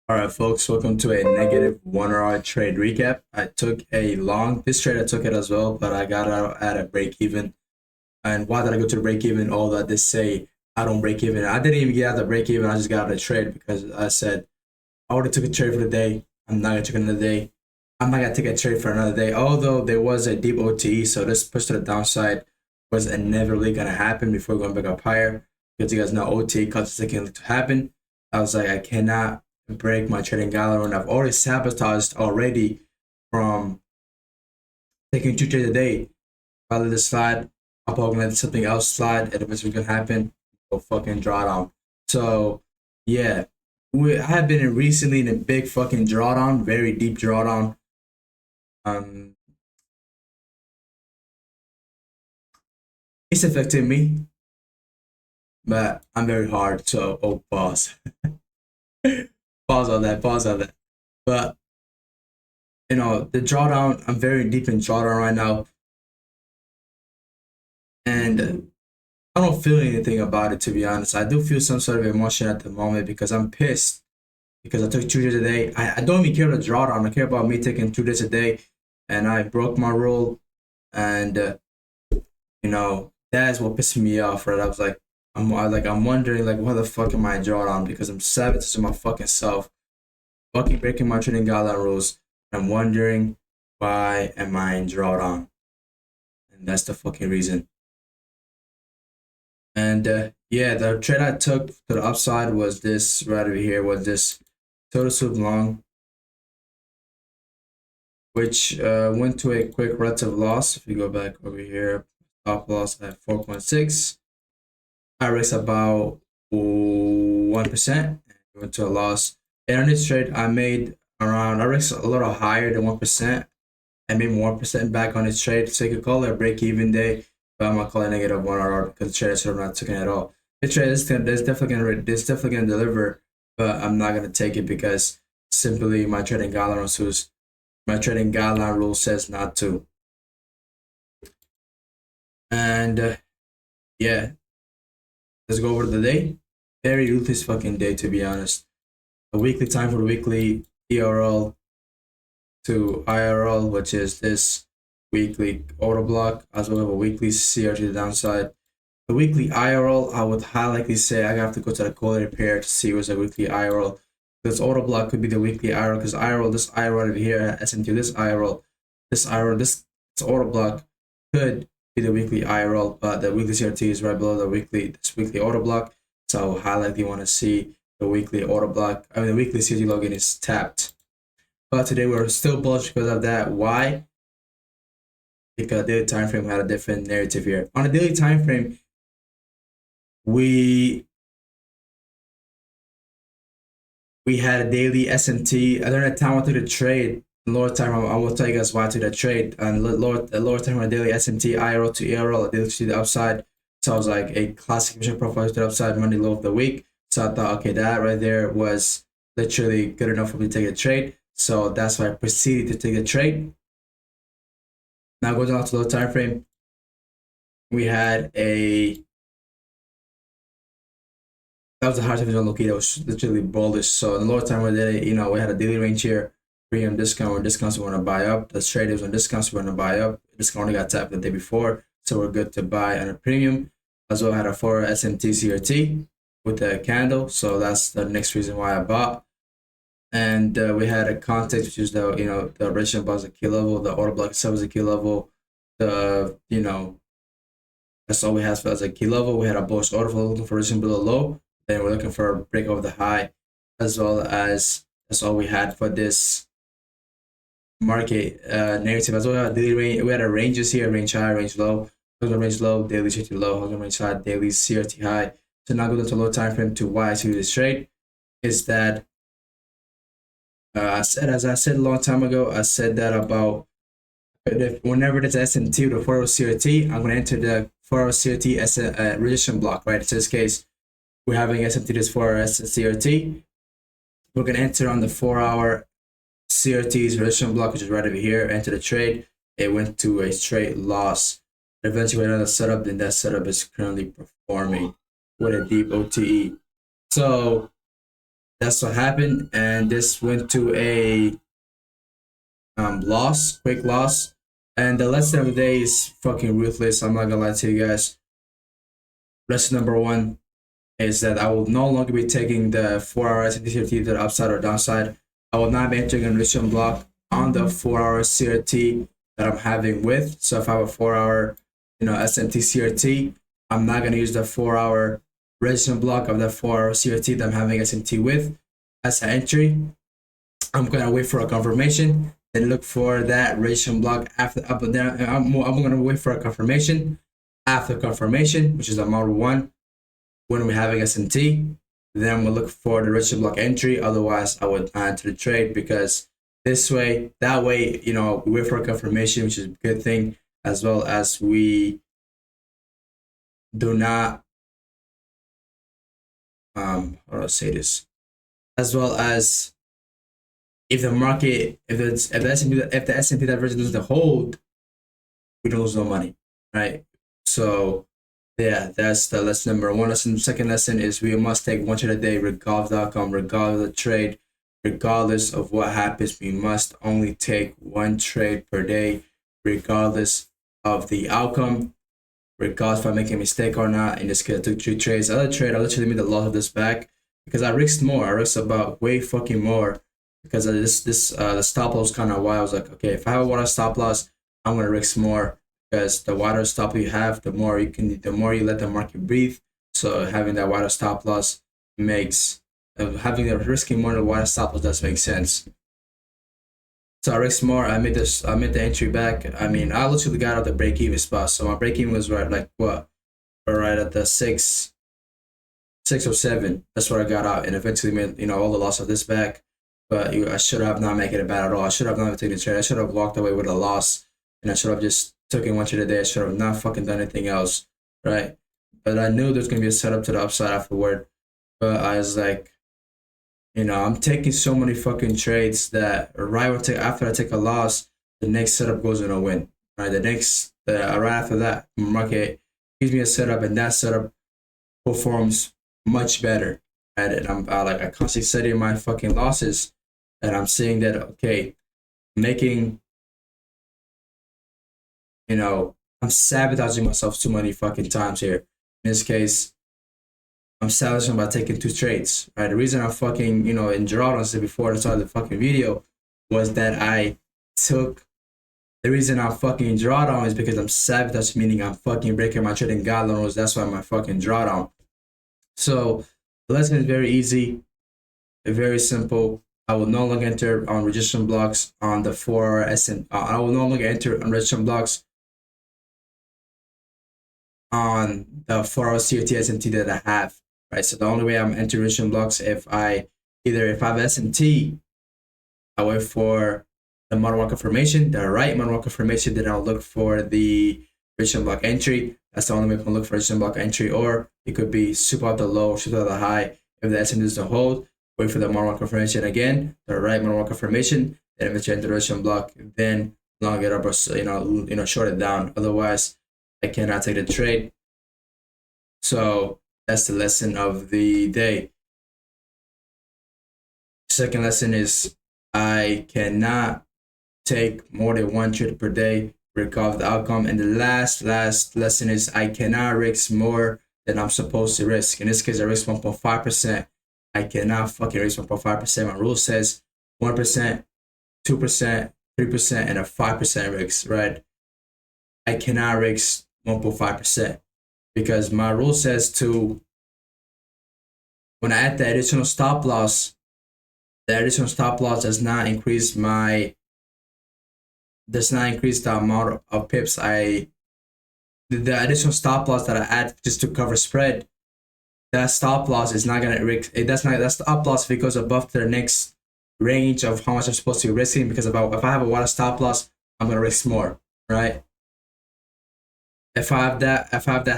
All right, folks, welcome to a negative 1 hour trade recap. I took a long, this trade I took it as well, but I got out at a break even. And why did I go to the break even? All that they say I don't break even. I didn't even get out of the break even. I just got out of the trade because I said I already took a trade for the day. I'm not gonna take another day. I'm not gonna take a trade for another day. Although there was a deep OTE, so this push to the downside was inevitably gonna happen before going back up higher. Because you guys know OTE constantly to happen. I was like, I cannot break my trading gallery, and I've already sabotaged already from taking two trades a day. Rather than slide, I'm probably gonna let something else slide, and if it's gonna happen, go fucking drawdown. So yeah, I have been recently in a big fucking drawdown, very deep drawdown. Um, it's affecting me, but I'm very hard. So pause, pause on that, pause on that. But the drawdown. I'm very deep in drawdown right now, and I don't feel anything about it, to be honest. I do feel some sort of emotion at the moment because I'm pissed because I took 2 days a day. I don't even care about the drawdown. I care about me taking 2 days a day, and I broke my rule. And that's what pissed me off. Right? I was like, I'm wondering like, why the fuck am I drawdown? Because I'm savage to my fucking self, fucking breaking my trading guideline rules. I'm wondering why am I in drawdown? And that's the fucking reason. And yeah, the trade I took to the upside was this right over here. Was this total soup long, which went to a quick relative loss. If you go back over here, stop loss at 4.6. I risked about 1%. Went to a loss. And on this trade, I risked a little higher than 1%. I made more 1% back on this trade. So you could call it a break even day, but I'm gonna call it negative 1 hour because the trade is sort of not taking it at all. The trade is definitely gonna deliver, but I'm not gonna take it because simply my trading guideline rule says not to. And yeah, let's go over the day. Very ruthless fucking day, to be honest. A weekly time for the weekly ERL to IRL, which is this weekly order block, as well as a weekly CR to the downside. The weekly IRL, I would highly likely say I have to go to the correlated pair to see what's a weekly IRL. This order block could be the weekly IRL because IRL, this IRL over here, SMT, this IRL, this order block could be the weekly IRL, but the weekly CRT is right below this weekly order block. So highly likely want to see the weekly order block. I mean, the weekly CRT login is tapped. But today we're still bullish because of that. Why? Because the daily time frame had a different narrative here. On the daily time frame, we had a daily SMT. During that time I took the trade. Lower time I will tell you guys why I took the trade. And lower time on daily SMT, IRL to ERL, daily to the upside. So I was like a classic vision profile to the upside, Monday low of the week. So I thought, okay, that right there was literally good enough for me to take a trade. So that's why I proceeded to take a trade. Now going down to low time frame, we had a that was the high time located. That was literally bullish. So in the lower time we did it, we had a daily range here, premium discount. When discounts we want to buy up. The trade is when discounts we want to buy up. Discount only got tapped the day before, so we're good to buy on a premium. As well, had a 4 SMT CRT with a candle, so that's the next reason why I bought. And we had a context, which is the original was a key level, the order block itself was a key level. That's all we have as a key level. We had a bullish order flow looking for resistance below low. Then we're looking for a break over the high, as well as that's all we had for this market narrative. As well, daily range. We had a ranges here: range high, range low. Range low, daily CRT low. Range high, daily CRT high. So now go to low time frame to why I see this trade is that as I said a long time ago, I said that about whenever there's SMT or the 4 CRT, I'm going to enter the 4 CRT as a resistance block, right? In this case, we're having SMT this 4 CRT. We're going to enter on the 4-hour CRT's resistance block, which is right over here, enter the trade. It went to a straight loss. Eventually, we had another setup, and that setup is currently performing with a deep OTE. So That's what happened, and this went to a loss, quick loss. And the lesson of the day is fucking ruthless. I'm not gonna lie to you guys. Lesson number one is that I will no longer be taking the 4 hour S&P CRT to the upside or downside. I will not be entering a resistance block on the 4 hour CRT that I'm having with. So if I have a 4 hour, S&P CRT, I'm not gonna use the 4 hour resistance block of the 4 hour CRT that I'm having S&P with as an entry. I'm gonna wait for a confirmation, then look for that resistance block after up and down. I'm gonna wait for a confirmation. After confirmation, which is a model one, when we're having S&T, then we'll look for the resistance block entry. Otherwise, I would not enter the trade because that way, we wait for a confirmation, which is a good thing, as well as we do not, how do I say this? As well as if the market, if the S&P divergence doesn't hold, we don't lose no money, right? So yeah, that's the lesson number one. Lesson. Second lesson is we must take one trade a day, regardless of the outcome, regardless of the trade, regardless of what happens. We must only take one trade per day, regardless of the outcome, regardless if I make a mistake or not. In this case, I took 3 trades. The other trade, I literally made the loss of this back because I risked more. I risked about way fucking more because of the stop loss kind of why I was like, okay, if I have a wider stop loss, I'm gonna risk more because the wider stop you have, the more you let the market breathe. So having that wider stop loss makes having the risking more than the wider stop loss does make sense. So I risked more. I made the entry back. I mean, I literally got out the break even spot. So my break even was right like what? Right at the 6 or 7. That's where I got out and eventually made all the loss of this back. But I should have not made it bad at all. I should have not taken the trade. I should have walked away with a loss, and I should have just took in one trade a day. I should have not fucking done anything else, right? But I knew there's gonna be a setup to the upside afterward. But I was like, I'm taking so many fucking trades that after I take a loss, the next setup goes in a win. Right, right after that, market gives me a setup, and that setup performs much better. At it, I'm I constantly studying my fucking losses, and I'm seeing that okay, making I'm sabotaging myself too many fucking times here. In this case, I'm sabotaging by taking 2 trades. Right, the reason I'm fucking in drawdowns before I started the fucking video was that I took. The reason I'm fucking drawdown is because I'm sabotaging, meaning I'm fucking breaking my trading guidelines. That's why I'm fucking drawdown. So the lesson is very easy, very simple. I will no longer enter on resistance blocks on the 4 SN. I will no longer enter on resistance blocks on the 4 CRT SMT that I have. Right. So the only way I'm entering resistance blocks if I have SMT, I wait for the model one confirmation, the right model one confirmation, then I'll look for the resistance block entry. That's the only way I can look for resistance block entry, or it could be super out the low, super out the high. If the SMT doesn't hold, wait for the model one confirmation again, the right model one confirmation, then eventually enter the resistance block, then long it up or short it down. Otherwise, I cannot take the trade. So that's the lesson of the day. Second lesson is I cannot take more than one trade per day, regardless of the outcome. And the last lesson is I cannot risk more than I'm supposed to risk. In this case, I risk 1.5%. I cannot fucking risk 1.5%. My rule says 1%, 2%, 3%, and a 5% risk, right? I cannot risk 1.5% because my rule says when I add the additional stop loss, the additional stop loss does not increase the amount of pips the additional stop loss that I add just to cover spread. That stop loss is not gonna risk. That stop loss if it goes above the next range of how much I'm supposed to be risking. Because if I have a wider stop loss, I'm gonna risk more, right? If I have that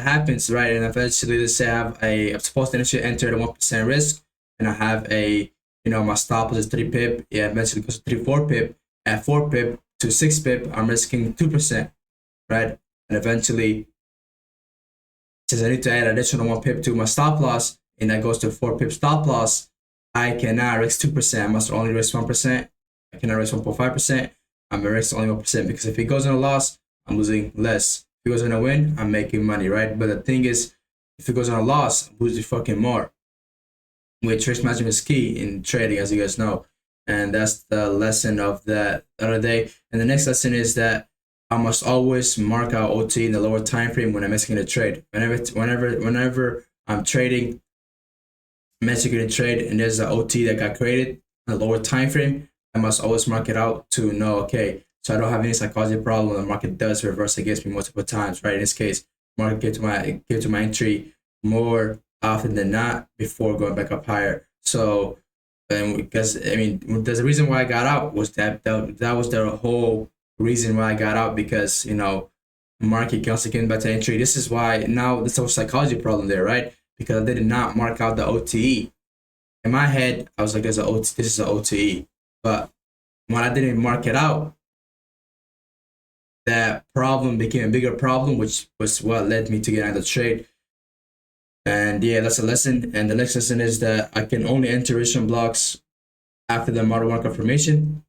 happens, right, and eventually let's say I'm supposed to initially enter the 1% risk, and I have my stop loss is 3 pip, eventually goes to 4 pip, at 4 pip to 6 pip, I'm risking 2%, right? And eventually, since I need to add additional 1 pip to my stop loss, and that goes to 4 pip stop loss, I cannot risk 2%. I must only risk 1%. I cannot risk 1.5%. I'm gonna risk only 1% because if it goes in a loss, I'm losing less. If it goes in a win, I'm making money, right? But the thing is, if it goes on a loss, I'm losing fucking more. Which risk management is key in trading, as you guys know. And that's the lesson of that other day. And the next lesson is that I must always mark out OT in the lower time frame when I'm executing a trade. Whenever I'm trading, I'm executing a trade, and there's an OT that got created in the lower time frame, I must always mark it out to know, okay, so I don't have any psychology problem. The market does reverse against me multiple times, right? In this case, market get to my entry more often than not before going back up higher. So, and because I mean, there's a reason why I got out was that was the whole reason why I got out, because market constantly getting back to entry. This is why now there's a psychology problem there, right? Because I did not mark out the OTE. In my head, I was like, "There's a OT. This is an OTE," but when I didn't mark it out, that problem became a bigger problem, which was what led me to get out of the trade. And yeah, that's a lesson. And the next lesson is that I can only enter resistance blocks after the model one confirmation.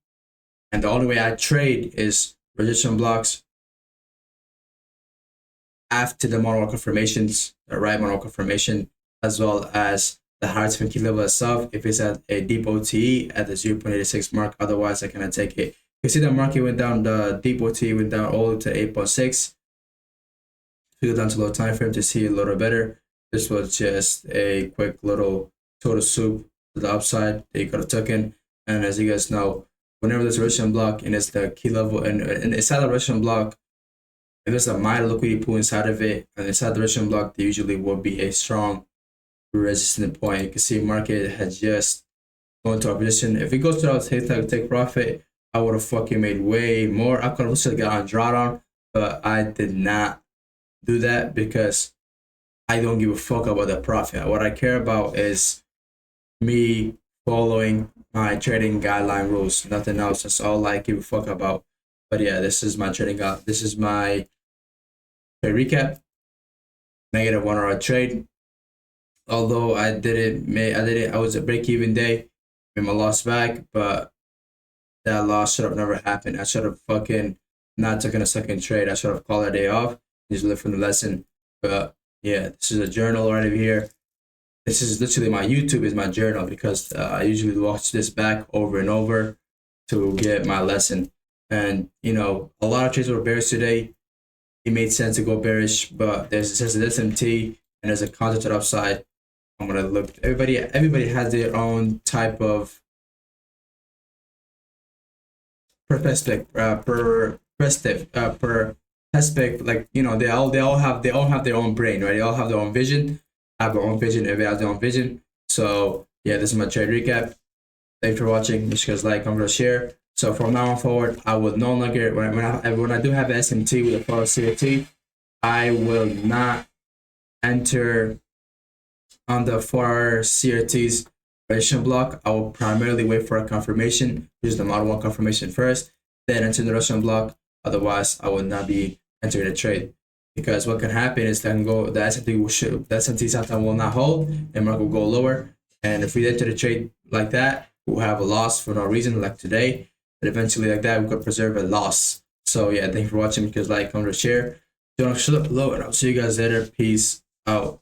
And the only way I trade is resistance blocks after the model one confirmations, the right model confirmation, as well as the higher time key level itself. If it's at a deep OTE at the 0.86 mark, otherwise I cannot take it. You see the market went down, the deep OTE went down all to 8.6. We go down to low time frame to see a little better. This was just a quick little total soup to the upside that you could have taken. And as you guys know, whenever there's a resistance block and it's the key level, and inside the resistance block, if there's a minor liquidity pool inside of it, and inside the resistance block, there usually will be a strong resistance point. You can see market has just gone to our position. If it goes to our take profit, I would have fucking made way more. I could have still got on drawdown, but I did not do that because I don't give a fuck about the profit. What I care about is me following my trading guideline rules. Nothing else. That's all I give a fuck about. But yeah, this is my trading guide. This is my trade recap. Negative 1 hour trade. Although I was a break-even day, made my loss back, but that loss should have never happened. I should have fucking not taken a second trade. I should have called that day off. Just live from the lesson. But yeah, this is a journal right over here. This is literally my YouTube is my journal, because I usually watch this back over and over to get my lesson. And a lot of trades were bearish today. It made sense to go bearish, but there's an SMT and there's a concentrated upside. I'm gonna look. Everybody has their own type of perspective. Like they all have their own brain, right? They all have their own vision. I have their own vision. Everybody has their own vision. So yeah, this is my trade recap. Thanks for watching. Make sure you guys like, comment, share. So from now on forward, I will no longer when I do have an SMT with a follow CRT, I will not enter on the 4 CRT's registration block. I will primarily wait for a confirmation, use the model 1 confirmation first, then enter the registration block. Otherwise, I will not be entering a trade, because what can happen is the SMT sometimes will not hold and market will go lower. And if we enter the trade like that, we'll have a loss for no reason, like today. But eventually, like that, we could preserve a loss. So yeah, thank you for watching. Because like, comment, share. Don't shut up below, and I'll see you guys later. Peace out.